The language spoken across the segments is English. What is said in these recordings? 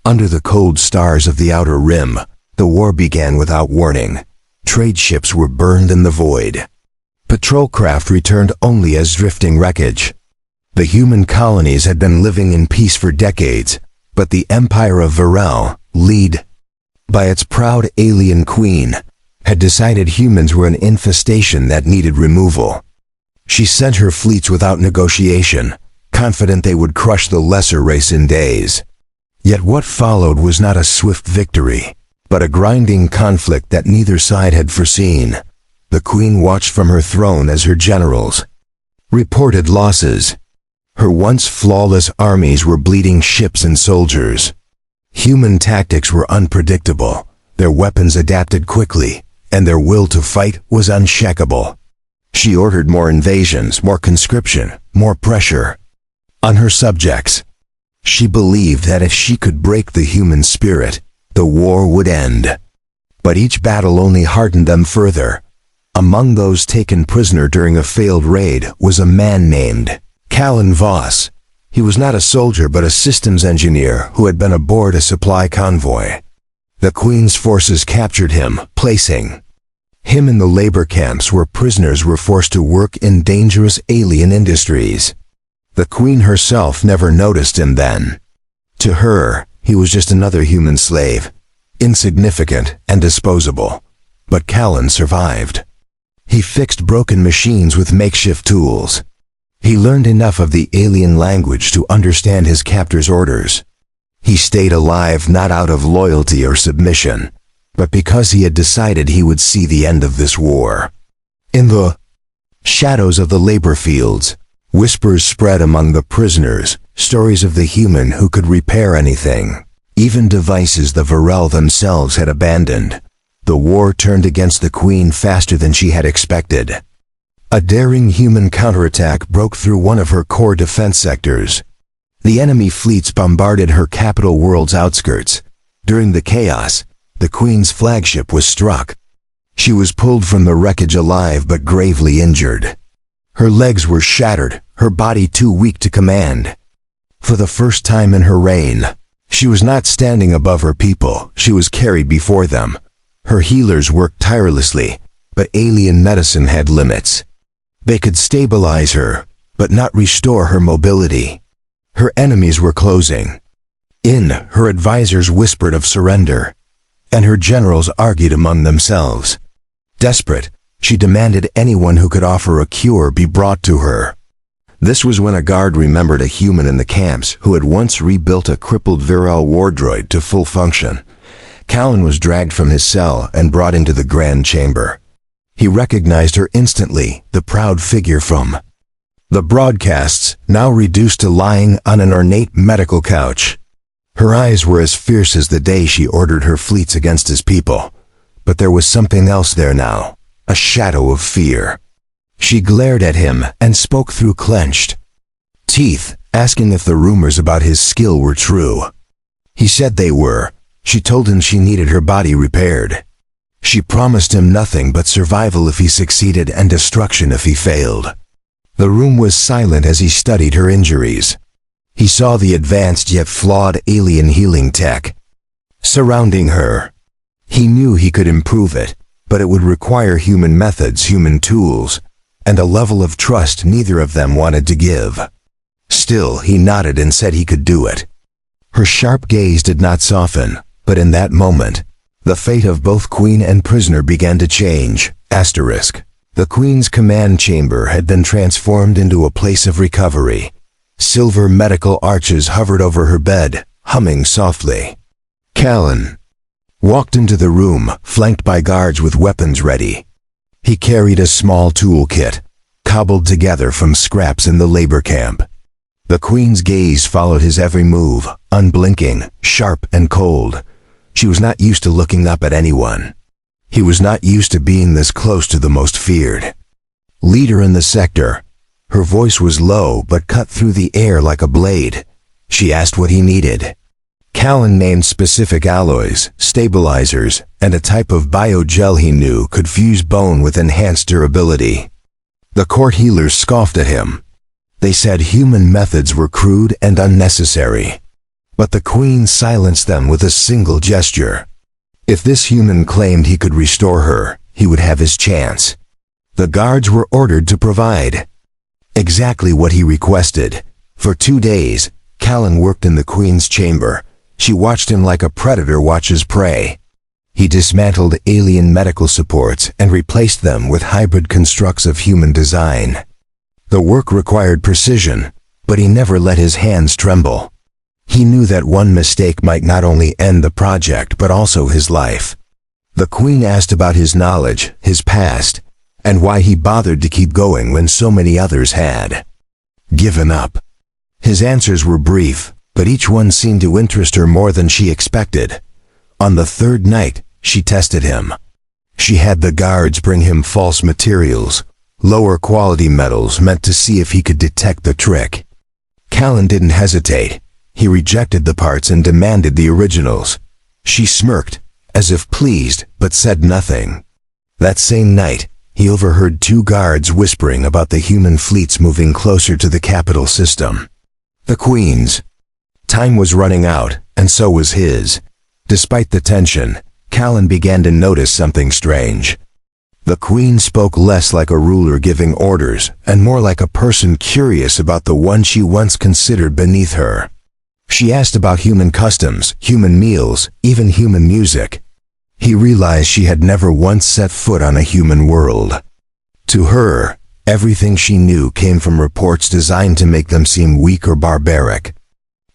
Under the cold stars of the Outer Rim, the war began without warning. Trade ships were burned in the void. Patrol craft returned only as drifting wreckage. The human colonies had been living in peace for decades, but the Empire of Varel, led by its proud alien queen, had decided humans were an infestation that needed removal. She sent her fleets without negotiation, confident they would crush the lesser race in days. Yet what followed was not a swift victory, but a grinding conflict that neither side had foreseen. The queen watched from her throne as her generals reported losses. Her once flawless armies were bleeding ships and soldiers. Human tactics were unpredictable, their weapons adapted quickly, and their will to fight was unshakable. She ordered more invasions, more conscription, more pressure on her subjects. She believed that if she could break the human spirit, the war would end. But each battle only hardened them further. Among those taken prisoner during a failed raid was a man named Callan Voss. He was not a soldier but a systems engineer who had been aboard a supply convoy. The Queen's forces captured him, placing him in the labor camps where prisoners were forced to work in dangerous alien industries. The Queen herself never noticed him then. To her, he was just another human slave, insignificant and disposable. But Callan survived. He fixed broken machines with makeshift tools. He learned enough of the alien language to understand his captor's orders. He stayed alive not out of loyalty or submission, but because he had decided he would see the end of this war. In the shadows of the labor fields, whispers spread among the prisoners, stories of the human who could repair anything, even devices the Varel themselves had abandoned. The war turned against the Queen faster than she had expected. A daring human counterattack broke through one of her core defense sectors. The enemy fleets bombarded her capital world's outskirts. During the chaos, the Queen's flagship was struck. She was pulled from the wreckage alive but gravely injured. Her legs were shattered, her body too weak to command. For the first time in her reign, she was not standing above her people, she was carried before them. Her healers worked tirelessly, but alien medicine had limits. They could stabilize her, but not restore her mobility. Her enemies were closing in. Her advisors whispered of surrender, and her generals argued among themselves. Desperate, she demanded anyone who could offer a cure be brought to her. This was when a guard remembered a human in the camps who had once rebuilt a crippled virile war droid to full function. Callan was dragged from his cell and brought into the grand chamber. He recognized her instantly, the proud figure from the broadcasts, now reduced to lying on an ornate medical couch. Her eyes were as fierce as the day she ordered her fleets against his people. But there was something else there now, a shadow of fear. She glared at him and spoke through clenched teeth, asking if the rumors about his skill were true. He said they were. She told him she needed her body repaired. She promised him nothing but survival if he succeeded and destruction if he failed. The room was silent as he studied her injuries. He saw the advanced yet flawed alien healing tech surrounding her. He knew he could improve it, but it would require human methods, human tools, and a level of trust neither of them wanted to give. Still, he nodded and said he could do it. Her sharp gaze did not soften, but in that moment, the fate of both queen and prisoner began to change. The Queen's command chamber had been transformed into a place of recovery. Silver medical arches hovered over her bed, humming softly. Callan walked into the room, flanked by guards with weapons ready. He carried a small toolkit, cobbled together from scraps in the labor camp. The Queen's gaze followed his every move, unblinking, sharp and cold. She was not used to looking up at anyone. He was not used to being this close to the most feared leader in the sector. Her voice was low but cut through the air like a blade. She asked what he needed. Callan named specific alloys, stabilizers, and a type of biogel he knew could fuse bone with enhanced durability. The court healers scoffed at him. They said human methods were crude and unnecessary. But the Queen silenced them with a single gesture. If this human claimed he could restore her, he would have his chance. The guards were ordered to provide exactly what he requested. For 2 days, Callan worked in the Queen's chamber. She watched him like a predator watches prey. He dismantled alien medical supports and replaced them with hybrid constructs of human design. The work required precision, but he never let his hands tremble. He knew that one mistake might not only end the project but also his life. The Queen asked about his knowledge, his past, and why he bothered to keep going when so many others had given up. His answers were brief, but each one seemed to interest her more than she expected. On the 3rd night, she tested him. She had the guards bring him false materials, lower quality metals meant to see if he could detect the trick. Callan didn't hesitate. He rejected the parts and demanded the originals. She smirked, as if pleased, but said nothing. That same night, he overheard 2 guards whispering about the human fleets moving closer to the capital system. The Queen's time was running out, and so was his. Despite the tension, Callan began to notice something strange. The Queen spoke less like a ruler giving orders, and more like a person curious about the one she once considered beneath her. She asked about human customs, human meals, even human music. He realized she had never once set foot on a human world. To her, everything she knew came from reports designed to make them seem weak or barbaric.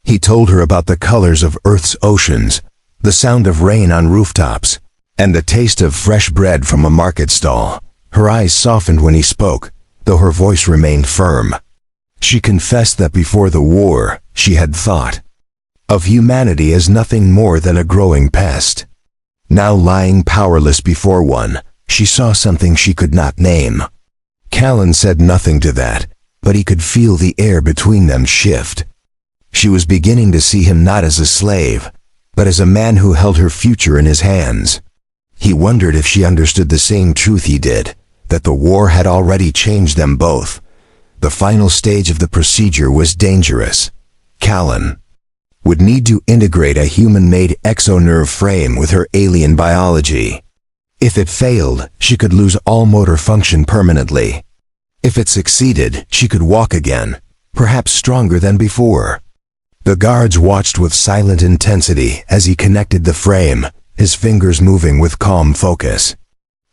He told her about the colors of Earth's oceans, the sound of rain on rooftops, and the taste of fresh bread from a market stall. Her eyes softened when he spoke, though her voice remained firm. She confessed that before the war, she had thought of humanity as nothing more than a growing pest. Now lying powerless before one, she saw something she could not name. Callan said nothing to that, but he could feel the air between them shift. She was beginning to see him not as a slave, but as a man who held her future in his hands. He wondered if she understood the same truth he did, that the war had already changed them both. The final stage of the procedure was dangerous. Callan would need to integrate a human-made exonerve frame with her alien biology. If it failed, she could lose all motor function permanently. If it succeeded, she could walk again, perhaps stronger than before. The guards watched with silent intensity as he connected the frame, his fingers moving with calm focus.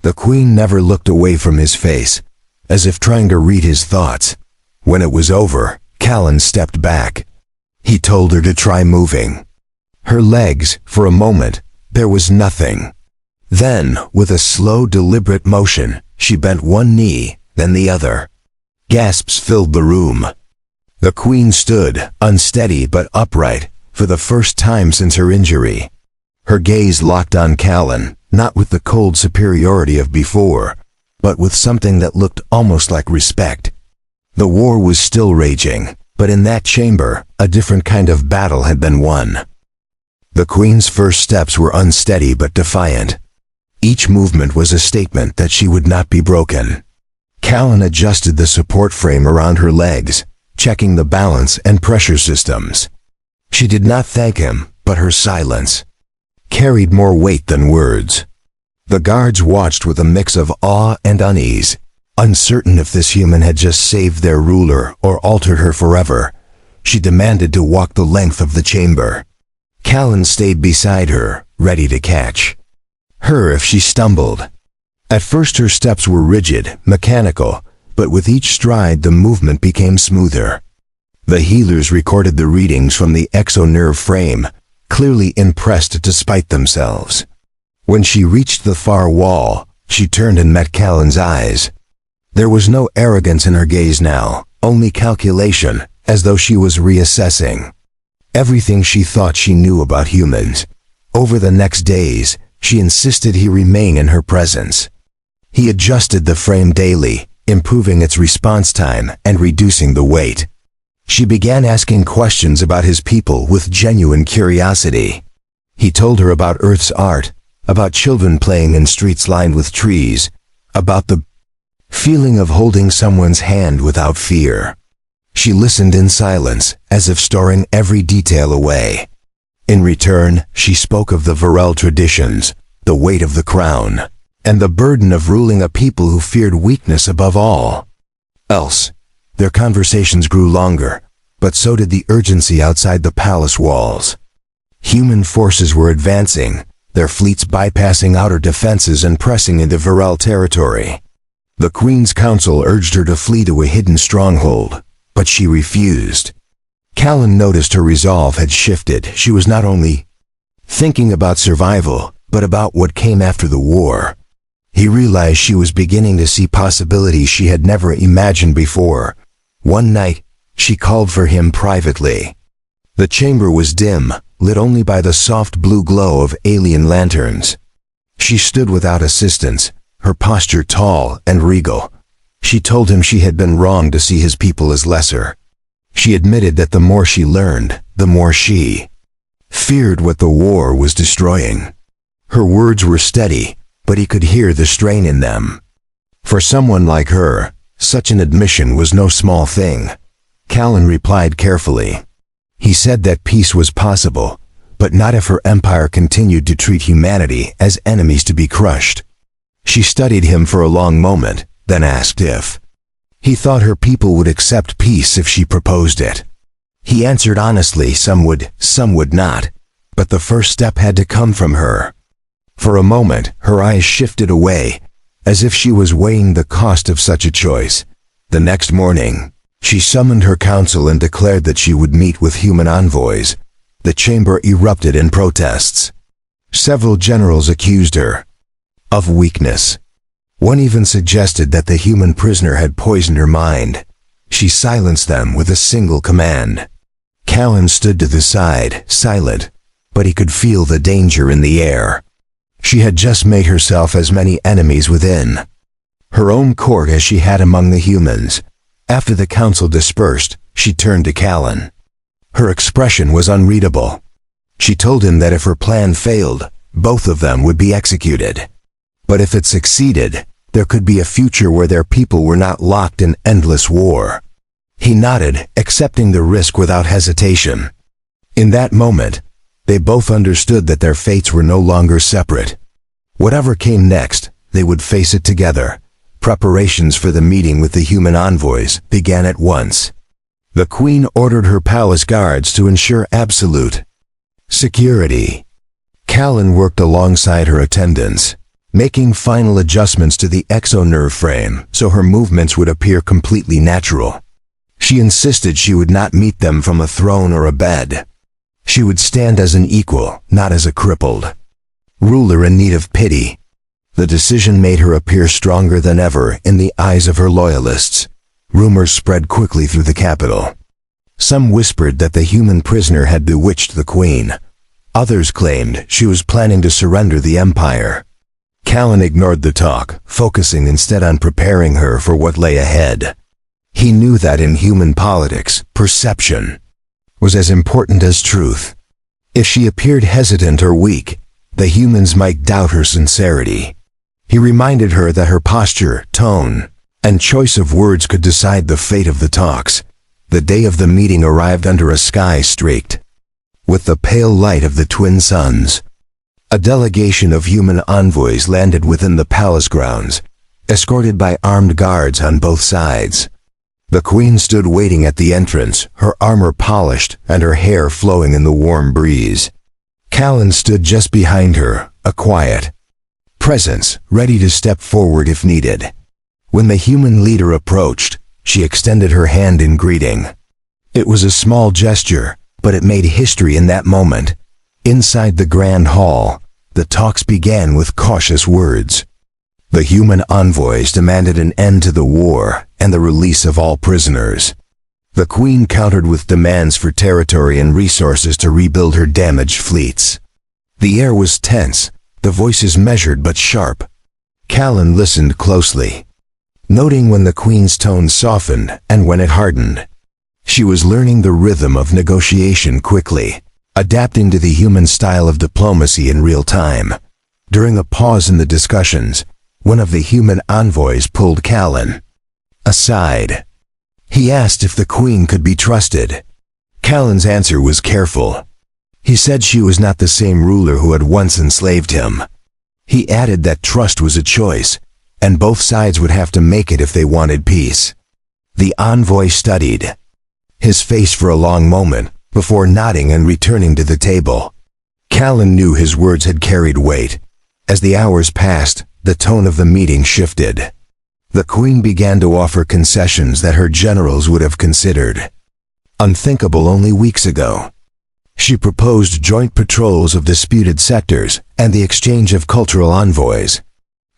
The Queen never looked away from his face, as if trying to read his thoughts. When it was over, Callan stepped back. He told her to try moving her legs. For a moment, there was nothing. Then, with a slow, deliberate motion, she bent one knee, then the other. Gasps filled the room. The Queen stood, unsteady but upright, for the first time since her injury. Her gaze locked on Callan, not with the cold superiority of before, but with something that looked almost like respect. The war was still raging, but in that chamber, a different kind of battle had been won. The Queen's first steps were unsteady but defiant. Each movement was a statement that she would not be broken. Callan adjusted the support frame around her legs, checking the balance and pressure systems. She did not thank him, but her silence carried more weight than words. The guards watched with a mix of awe and unease, uncertain if this human had just saved their ruler or altered her forever. She demanded to walk the length of the chamber. Callan stayed beside her, ready to catch her if she stumbled. At first her steps were rigid, mechanical, but with each stride the movement became smoother. The healers recorded the readings from the exonerve frame, clearly impressed despite themselves. When she reached the far wall, she turned and met Callan's eyes. There was no arrogance in her gaze now, only calculation, as though she was reassessing everything she thought she knew about humans. Over the next days, she insisted he remain in her presence. He adjusted the frame daily, improving its response time and reducing the weight. She began asking questions about his people with genuine curiosity. He told her about Earth's art, about children playing in streets lined with trees, about the feeling of holding someone's hand without fear. She listened in silence, as if storing every detail away. In return, she spoke of the Varel traditions, the weight of the crown, and the burden of ruling a people who feared weakness above all else. Their conversations grew longer, but so did the urgency outside the palace walls. Human forces were advancing, their fleets bypassing outer defenses and pressing into Varel territory. The Queen's Council urged her to flee to a hidden stronghold, but she refused. Callan noticed her resolve had shifted. She was not only thinking about survival, but about what came after the war. He realized she was beginning to see possibilities she had never imagined before. One night, she called for him privately. The chamber was dim, lit only by the soft blue glow of alien lanterns. She stood without assistance, her posture tall and regal. She told him she had been wrong to see his people as lesser. She admitted that the more she learned, the more she feared what the war was destroying. Her words were steady, but he could hear the strain in them. For someone like her, such an admission was no small thing. Callan replied carefully. He said that peace was possible, but not if her empire continued to treat humanity as enemies to be crushed. She studied him for a long moment, then asked if he thought her people would accept peace if she proposed it. He answered honestly, some would not, but the first step had to come from her. For a moment, her eyes shifted away, as if she was weighing the cost of such a choice. The next morning, she summoned her council and declared that she would meet with human envoys. The chamber erupted in protests. Several generals accused her of weakness. One even suggested that the human prisoner had poisoned her mind. She silenced them with a single command. Callan stood to the side, silent, but he could feel the danger in the air. She had just made herself as many enemies within her own court as she had among the humans. After the council dispersed, she turned to Callan. Her expression was unreadable. She told him that if her plan failed, both of them would be executed. But if it succeeded, there could be a future where their people were not locked in endless war. He nodded, accepting the risk without hesitation. In that moment, they both understood that their fates were no longer separate. Whatever came next, they would face it together. Preparations for the meeting with the human envoys began at once. The Queen ordered her palace guards to ensure absolute security. Callan worked alongside her attendants, making final adjustments to the exonerve frame so her movements would appear completely natural. She insisted she would not meet them from a throne or a bed. She would stand as an equal, not as a crippled ruler in need of pity. The decision made her appear stronger than ever in the eyes of her loyalists. Rumors spread quickly through the capital. Some whispered that the human prisoner had bewitched the Queen. Others claimed she was planning to surrender the empire. Callan ignored the talk, focusing instead on preparing her for what lay ahead. He knew that in human politics, perception was as important as truth. If she appeared hesitant or weak, the humans might doubt her sincerity. He reminded her that her posture, tone, and choice of words could decide the fate of the talks. The day of the meeting arrived under a sky streaked with the pale light of the twin suns. A delegation of human envoys landed within the palace grounds, escorted by armed guards on both sides. The Queen stood waiting at the entrance, her armor polished and her hair flowing in the warm breeze. Callan stood just behind her, a quiet presence, ready to step forward if needed. When the human leader approached, she extended her hand in greeting. It was a small gesture, but it made history in that moment. Inside the grand hall, the talks began with cautious words. The human envoys demanded an end to the war and the release of all prisoners. The Queen countered with demands for territory and resources to rebuild her damaged fleets. The air was tense, the voices measured but sharp. Callan listened closely, noting when the Queen's tone softened and when it hardened. She was learning the rhythm of negotiation quickly, adapting to the human style of diplomacy in real time. During a pause in the discussions, one of the human envoys pulled Callan aside. He asked if the Queen could be trusted. Callan's answer was careful. He said she was not the same ruler who had once enslaved him. He added that trust was a choice, and both sides would have to make it if they wanted peace. The envoy studied his face for a long moment, before nodding and returning to the table. Callan knew his words had carried weight. As the hours passed, the tone of the meeting shifted. The Queen began to offer concessions that her generals would have considered unthinkable only weeks ago. She proposed joint patrols of disputed sectors and the exchange of cultural envoys.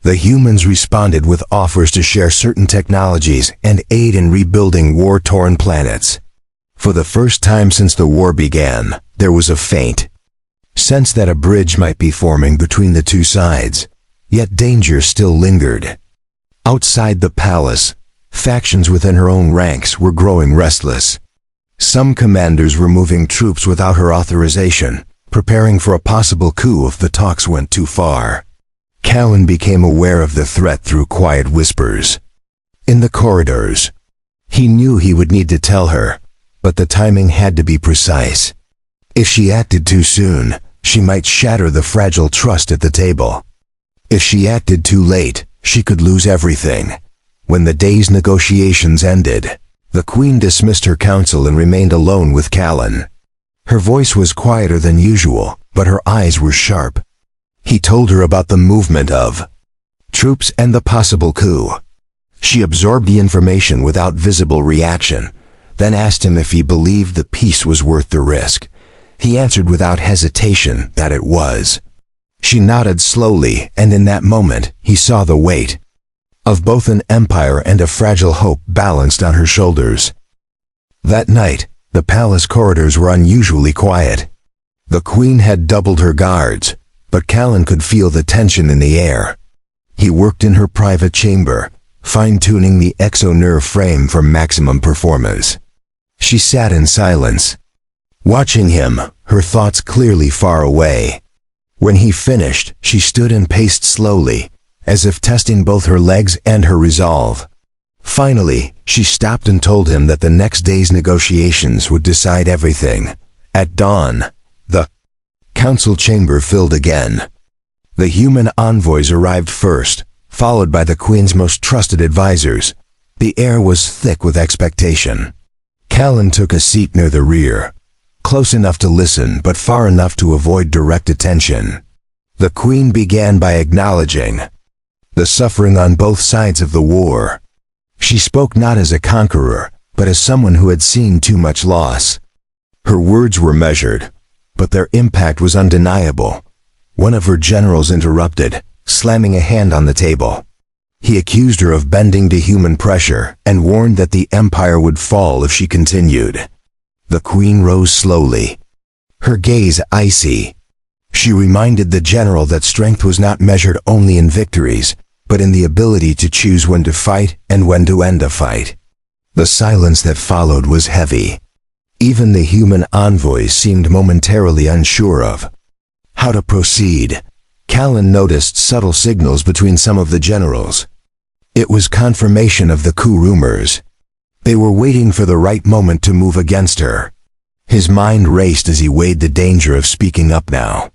The humans responded with offers to share certain technologies and aid in rebuilding war-torn planets. For the first time since the war began, there was a faint sense that a bridge might be forming between the two sides, yet danger still lingered. Outside the palace, factions within her own ranks were growing restless. Some commanders were moving troops without her authorization, preparing for a possible coup if the talks went too far. Callan became aware of the threat through quiet whispers. In the corridors, he knew he would need to tell her, but the timing had to be precise. If she acted too soon, she might shatter the fragile trust at the table. If she acted too late, she could lose everything. When the day's negotiations ended, the Queen dismissed her council and remained alone with Callan. Her voice was quieter than usual, but her eyes were sharp. He told her about the movement of troops and the possible coup. She absorbed the information without visible reaction, then asked him if he believed the peace was worth the risk. He answered without hesitation that it was. She nodded slowly, and in that moment, he saw the weight of both an empire and a fragile hope balanced on her shoulders. That night, the palace corridors were unusually quiet. The Queen had doubled her guards, but Callan could feel the tension in the air. He worked in her private chamber, fine-tuning the exo-nerve frame for maximum performance. She sat in silence, watching him, her thoughts clearly far away. When he finished, she stood and paced slowly, as if testing both her legs and her resolve. Finally, she stopped and told him that the next day's negotiations would decide everything. At dawn, the council chamber filled again. The human envoys arrived first, followed by the Queen's most trusted advisors. The air was thick with expectation. Callan took a seat near the rear, close enough to listen but far enough to avoid direct attention. The Queen began by acknowledging the suffering on both sides of the war. She spoke not as a conqueror, but as someone who had seen too much loss. Her words were measured, but their impact was undeniable. One of her generals interrupted, slamming a hand on the table. He accused her of bending to human pressure and warned that the empire would fall if she continued. The Queen rose slowly, her gaze icy. She reminded the general that strength was not measured only in victories, but in the ability to choose when to fight and when to end a fight. The silence that followed was heavy. Even the human envoys seemed momentarily unsure of how to proceed. Callan noticed subtle signals between some of the generals. It was confirmation of the coup rumors. They were waiting for the right moment to move against her. His mind raced as he weighed the danger of speaking up now.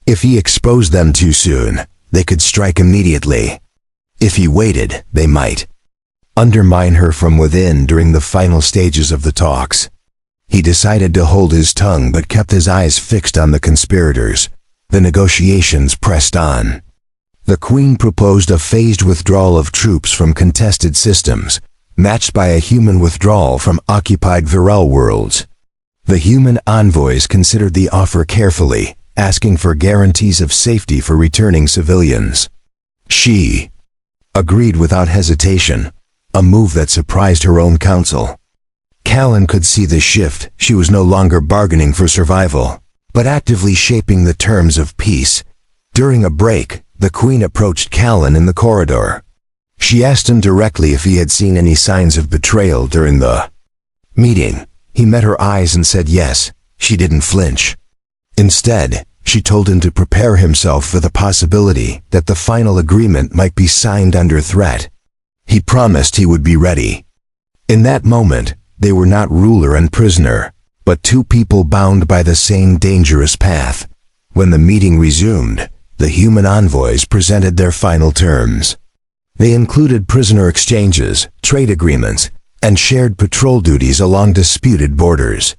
If he exposed them too soon, they could strike immediately. If he waited, they might undermine her from within during the final stages of the talks. He decided to hold his tongue but kept his eyes fixed on the conspirators. The negotiations pressed on. The Queen proposed a phased withdrawal of troops from contested systems, matched by a human withdrawal from occupied viral worlds. The human envoys considered the offer carefully, asking for guarantees of safety for returning civilians. She agreed without hesitation, a move that surprised her own council. Callan could see the shift. She was no longer bargaining for survival, but actively shaping the terms of peace. During a break, the Queen approached Callan in the corridor. She asked him directly if he had seen any signs of betrayal during the meeting. He met her eyes and said yes. She didn't flinch. Instead, she told him to prepare himself for the possibility that the final agreement might be signed under threat. He promised he would be ready. In that moment, they were not ruler and prisoner. but two people bound by the same dangerous path. When the meeting resumed, the human envoys presented their final terms. They included prisoner exchanges, trade agreements, and shared patrol duties along disputed borders.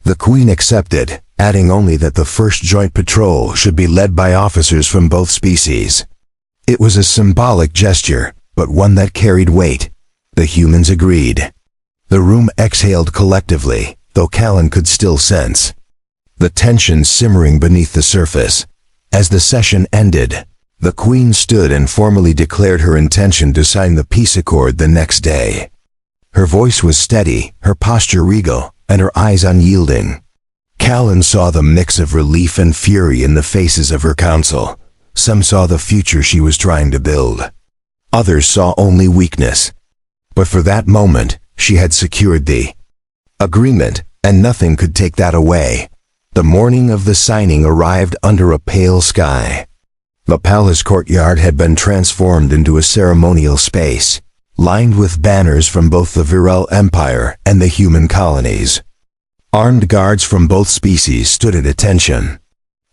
The Queen accepted, adding only that the first joint patrol should be led by officers from both species. It was a symbolic gesture, but one that carried weight. The humans agreed. The room exhaled collectively, though Callan could still sense the tension simmering beneath the surface. As the session ended, the Queen stood and formally declared her intention to sign the peace accord the next day. Her voice was steady, her posture regal, and her eyes unyielding. Callan saw the mix of relief and fury in the faces of her council. Some saw the future she was trying to build. Others saw only weakness. But for that moment, she had secured the agreement, and nothing could take that away. The morning of the signing arrived under a pale sky. The palace courtyard had been transformed into a ceremonial space, lined with banners from both the Virel Empire and the human colonies. Armed guards from both species stood at attention.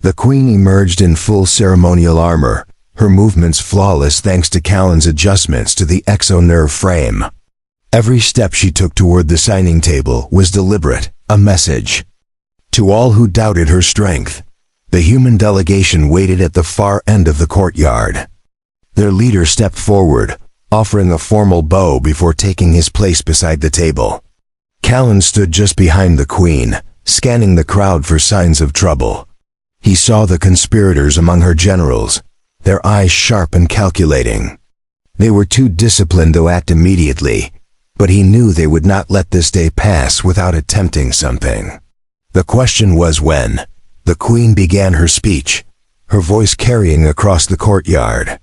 The Queen emerged in full ceremonial armor, her movements flawless thanks to Callan's adjustments to the exo-nerve frame. Every step she took toward the signing table was deliberate, a message. To all who doubted her strength, the human delegation waited at the far end of the courtyard. Their leader stepped forward, offering a formal bow before taking his place beside the table. Callan stood just behind the Queen, scanning the crowd for signs of trouble. He saw the conspirators among her generals, their eyes sharp and calculating. They were too disciplined to act immediately, but he knew they would not let this day pass without attempting something. The question was when. The Queen began her speech, her voice carrying across the courtyard.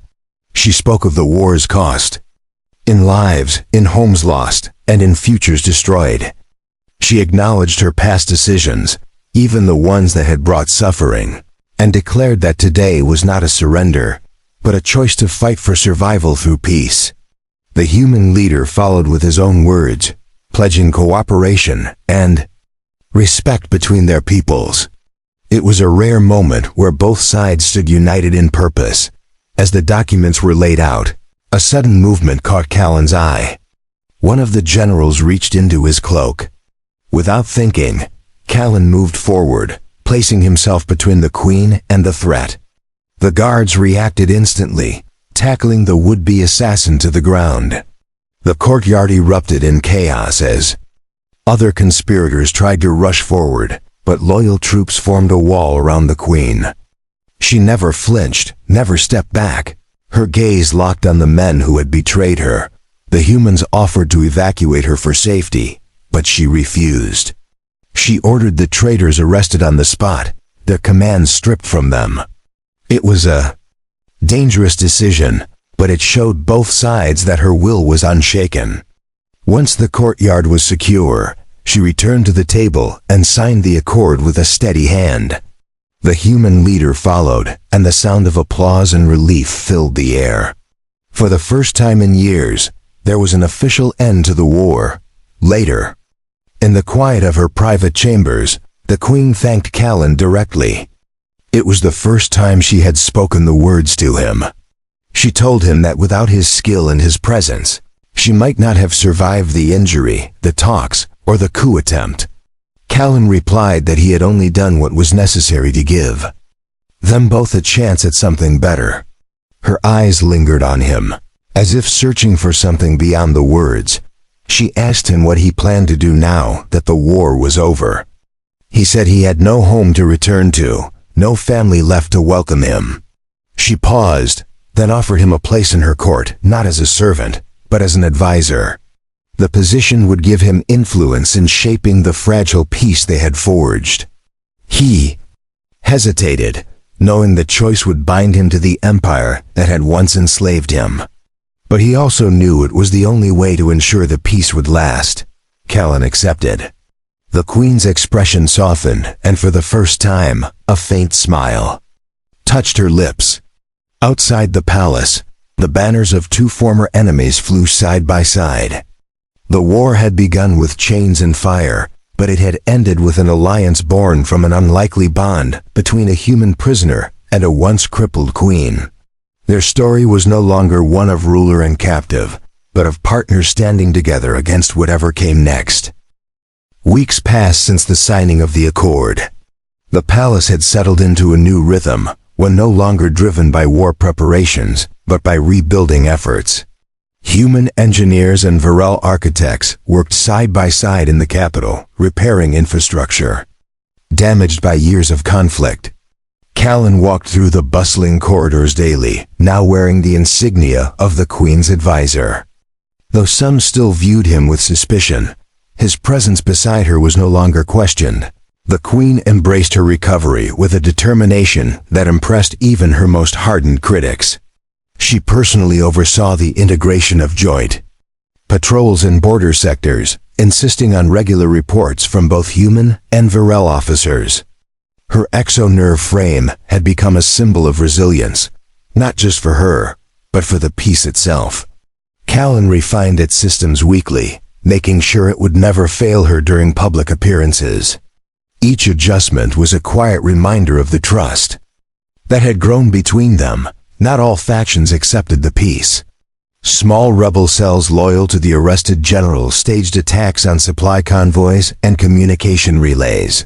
She spoke of the war's cost. In lives, in homes lost, and in futures destroyed. She acknowledged her past decisions, even the ones that had brought suffering, and declared that today was not a surrender, but a choice to fight for survival through peace. The human leader followed with his own words, pledging cooperation and respect between their peoples. It was a rare moment where both sides stood united in purpose. As the documents were laid out, a sudden movement caught Callan's eye. One of the generals reached into his cloak. Without thinking, Callan moved forward, placing himself between the Queen and the threat. The guards reacted instantly, tackling the would-be assassin to the ground. The courtyard erupted in chaos as other conspirators tried to rush forward, but loyal troops formed a wall around the Queen. She never flinched, never stepped back. Her gaze locked on the men who had betrayed her. The humans offered to evacuate her for safety, but she refused. She ordered the traitors arrested on the spot, their commands stripped from them. It was a dangerous decision, but it showed both sides that her will was unshaken. Once the courtyard was secure, she returned to the table and signed the accord with a steady hand. The human leader followed, and the sound of applause and relief filled the air. For the first time in years, there was an official end to the war. Later, in the quiet of her private chambers, the Queen thanked Callan directly. It was the first time she had spoken the words to him. She told him that without his skill and his presence, she might not have survived the injury, the talks, or the coup attempt. Callan replied that he had only done what was necessary to give them both a chance at something better. Her eyes lingered on him, as if searching for something beyond the words. She asked him what he planned to do now that the war was over. He said he had no home to return to, no family left to welcome him. She paused, then offered him a place in her court, not as a servant, but as an advisor. The position would give him influence in shaping the fragile peace they had forged. He hesitated, knowing the choice would bind him to the empire that had once enslaved him. But he also knew it was the only way to ensure the peace would last. Callan accepted. The Queen's expression softened, and for the first time, a faint smile touched her lips. Outside the palace, the banners of two former enemies flew side by side. The war had begun with chains and fire, but it had ended with an alliance born from an unlikely bond between a human prisoner and a once crippled queen. Their story was no longer one of ruler and captive, but of partners standing together against whatever came next. Weeks passed since the signing of the accord. The palace had settled into a new rhythm, one no longer driven by war preparations, but by rebuilding efforts. Human engineers and Varel architects worked side by side in the capital, repairing infrastructure damaged by years of conflict. Callan walked through the bustling corridors daily, now wearing the insignia of the Queen's advisor. Though some still viewed him with suspicion, his presence beside her was no longer questioned. The Queen embraced her recovery with a determination that impressed even her most hardened critics. She personally oversaw the integration of joint patrols in border sectors, insisting on regular reports from both human and Varel officers. Her exo-nerve frame had become a symbol of resilience, not just for her, but for the peace itself. Callan refined its systems weekly, making sure it would never fail her during public appearances. Each adjustment was a quiet reminder of the trust that had grown between them. Not all factions accepted the peace. Small rebel cells loyal to the arrested general staged attacks on supply convoys and communication relays.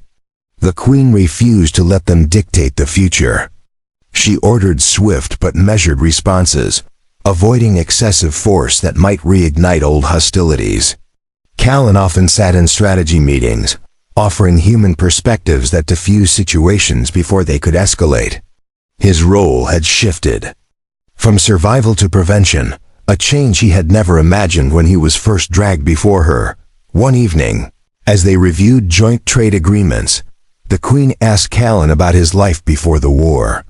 The Queen refused to let them dictate the future. She ordered swift but measured responses, avoiding excessive force that might reignite old hostilities. Callan often sat in strategy meetings, offering human perspectives that diffuse situations before they could escalate. His role had shifted from survival to prevention, a change he had never imagined when he was first dragged before her. One evening, as they reviewed joint trade agreements, the Queen asked Callan about his life before the war.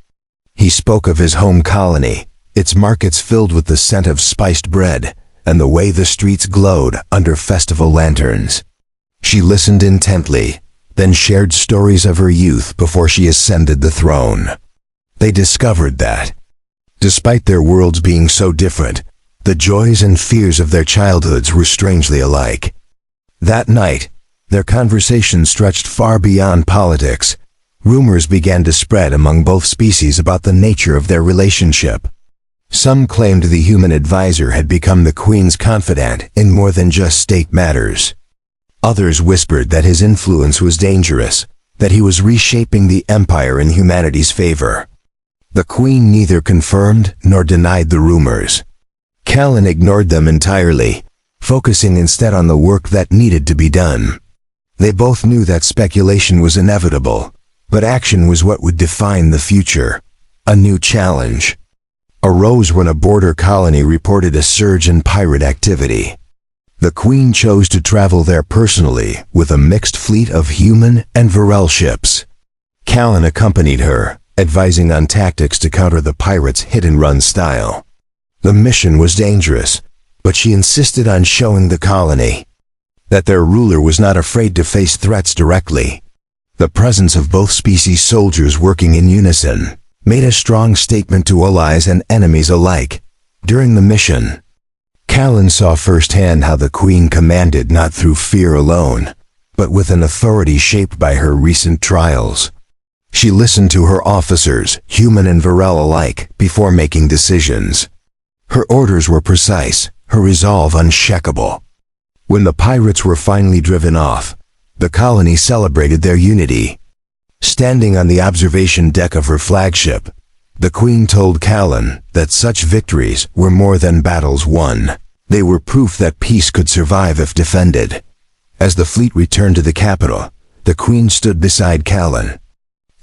He spoke of his home colony, its markets filled with the scent of spiced bread, and the way the streets glowed under festival lanterns. She listened intently, then shared stories of her youth before she ascended the throne. They discovered that, despite their worlds being so different, the joys and fears of their childhoods were strangely alike. That night, their conversation stretched far beyond politics. Rumors began to spread among both species about the nature of their relationship. Some claimed the human advisor had become the Queen's confidant in more than just state matters. Others whispered that his influence was dangerous, that he was reshaping the empire in humanity's favor. The Queen neither confirmed nor denied the rumors. Callan ignored them entirely, focusing instead on the work that needed to be done. They both knew that speculation was inevitable, but action was what would define the future. A new challenge arose when a border colony reported a surge in pirate activity. The Queen chose to travel there personally with a mixed fleet of human and Varel ships. Callan accompanied her, advising on tactics to counter the pirates' hit-and-run style. The mission was dangerous, but she insisted on showing the colony that their ruler was not afraid to face threats directly. The presence of both species soldiers working in unison made a strong statement to allies and enemies alike. During the mission, Callan saw firsthand how the Queen commanded not through fear alone, but with an authority shaped by her recent trials. She listened to her officers, human and Varel alike, before making decisions. Her orders were precise, her resolve unshakable. When the pirates were finally driven off, the colony celebrated their unity. Standing on the observation deck of her flagship, the Queen told Callan that such victories were more than battles won. They were proof that peace could survive if defended. As the fleet returned to the capital, the Queen stood beside Callan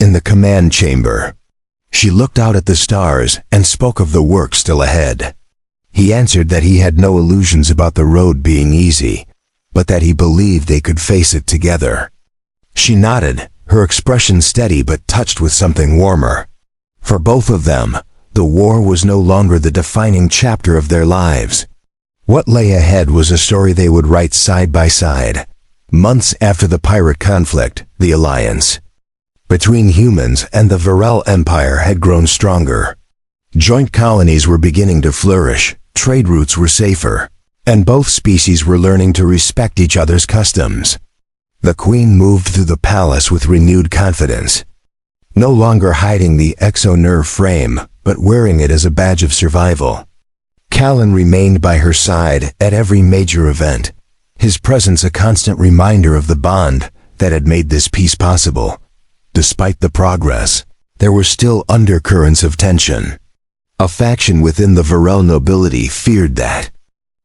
in the command chamber. She looked out at the stars and spoke of the work still ahead. He answered that he had no illusions about the road being easy, but that he believed they could face it together. She nodded, her expression steady but touched with something warmer. For both of them, the war was no longer the defining chapter of their lives. What lay ahead was a story they would write side by side. Months after the pirate conflict, the alliance between humans and the Varel Empire had grown stronger. Joint colonies were beginning to flourish, trade routes were safer, and both species were learning to respect each other's customs. The queen moved through the palace with renewed confidence, no longer hiding the exo-nerve frame, but wearing it as a badge of survival. Callan remained by her side at every major event, his presence a constant reminder of the bond that had made this peace possible. Despite the progress, there were still undercurrents of tension. A faction within the Varel nobility feared that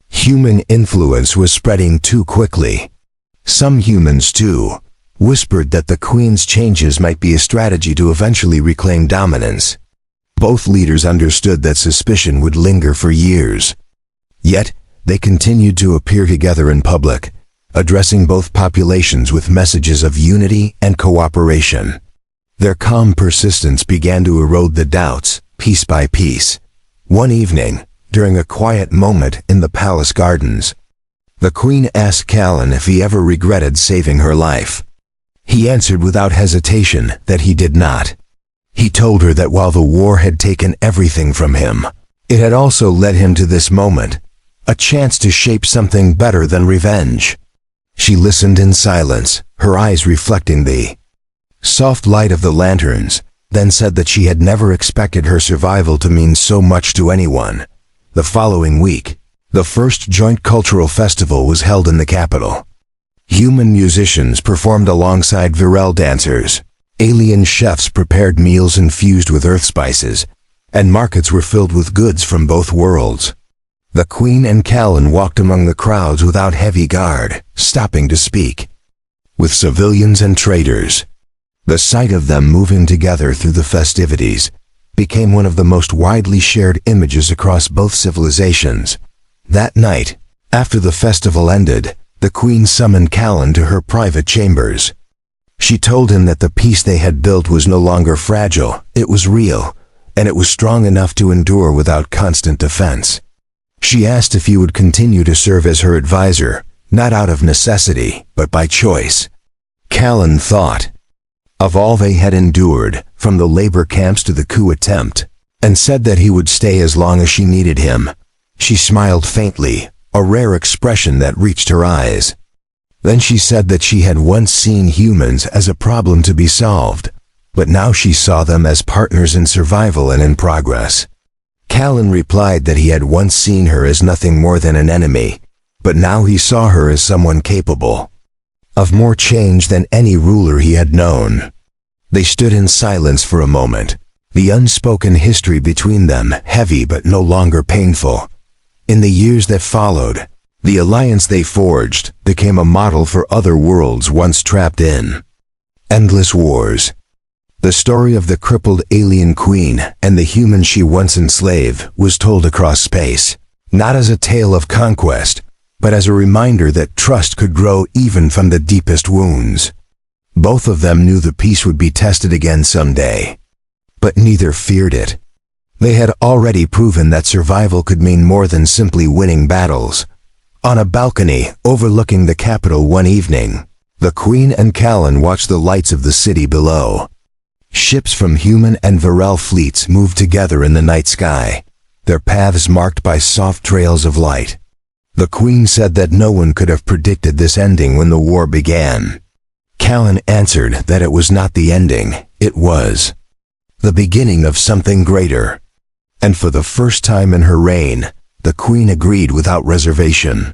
human influence was spreading too quickly. Some humans, too, whispered that the queen's changes might be a strategy to eventually reclaim dominance. Both leaders understood that suspicion would linger for years. Yet, they continued to appear together in public, addressing both populations with messages of unity and cooperation. Their calm persistence began to erode the doubts, piece by piece. One evening, during a quiet moment in the palace gardens, the queen asked Callan if he ever regretted saving her life. He answered without hesitation that he did not. He told her that while the war had taken everything from him, it had also led him to this moment, a chance to shape something better than revenge. She listened in silence, her eyes reflecting the soft light of the lanterns, then said that she had never expected her survival to mean so much to anyone. The following week, the first joint cultural festival was held in the capital. Human musicians performed alongside Varel dancers, alien chefs prepared meals infused with earth spices, and markets were filled with goods from both worlds. The queen and Callan walked among the crowds without heavy guard, stopping to speak with civilians and traders. The sight of them moving together through the festivities became one of the most widely shared images across both civilizations. That night, after the festival ended, the queen summoned Callan to her private chambers. She told him that the peace they had built was no longer fragile, it was real, and it was strong enough to endure without constant defense. She asked if he would continue to serve as her advisor, not out of necessity, but by choice. Callan thought of all they had endured, from the labor camps to the coup attempt, and said that he would stay as long as she needed him. She smiled faintly, a rare expression that reached her eyes. Then she said that she had once seen humans as a problem to be solved, but now she saw them as partners in survival and in progress. Callan replied that he had once seen her as nothing more than an enemy, but now he saw her as someone capable of more change than any ruler he had known. They stood in silence for a moment, the unspoken history between them heavy but no longer painful. In the years that followed, the alliance they forged became a model for other worlds once trapped in endless wars. The story of the crippled alien queen and the human she once enslaved was told across space, not as a tale of conquest, but as a reminder that trust could grow even from the deepest wounds. Both of them knew the peace would be tested again someday, but neither feared it. They had already proven that survival could mean more than simply winning battles. On a balcony overlooking the capital one evening, the queen and Callan watched the lights of the city below. Ships from human and Varel fleets moved together in the night sky, their paths marked by soft trails of light. The queen said that no one could have predicted this ending when the war began. Callan answered that it was not the ending, it was the beginning of something greater. And for the first time in her reign, the queen agreed without reservation.